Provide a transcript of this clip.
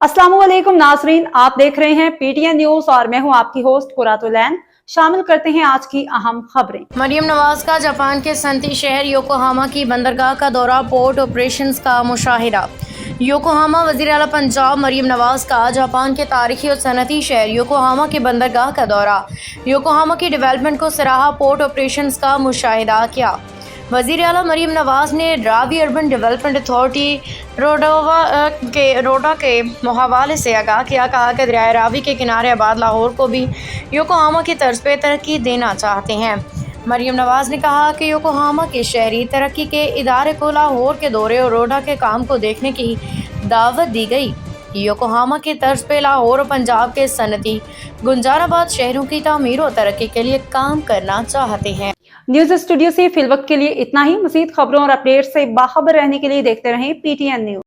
अस्सलाम वालेकुम नाजरीन, आप देख रहे हैं पीटीएन न्यूज और मैं हूं आपकी होस्ट कुरातुलैन। शामिल करते हैं आज की अहम खबरें। मरियम नवाज का जापान के सनती शहर योकोहामा की बंदरगाह का दौरा, पोर्ट ऑपरेशंस का मुशाहिदा। योकोहामा। वज़ीर आला पंजाब मरियम नवाज का जापान के तारीखी और सनती शहर योकोहामा की बंदरगाह का दौरा, योकोहामा की डेवलपमेंट को सराहा, पोर्ट ऑपरेशंस का मुशाहिदा किया। वज़ीर आला मरियम नवाज ने रावी अर्बन डेवलपमेंट अथॉरिटी रोडा के हवाले से आगाह किया। कहा कि दरियाए रावी के किनारे आबाद लाहौर को भी योकोहामा की तर्ज पे तरक्की देना चाहते हैं। मरियम नवाज ने कहा कि योकोहामा के शहरी तरक्की के इदारे को लाहौर के दौरे और रोडा के काम को देखने की दावत दी गई। योकोहामा की तर्ज पे लाहौर और पंजाब के सनती गुंजाराबाद शहरों की तामीर और तरक्की के लिए काम करना चाहते हैं। न्यूज स्टूडियो से फिलवक्त के लिए इतना ही। मज़ीद खबरों और अपडेट से बाखबर रहने के लिए देखते रहें पीटीएन न्यूज।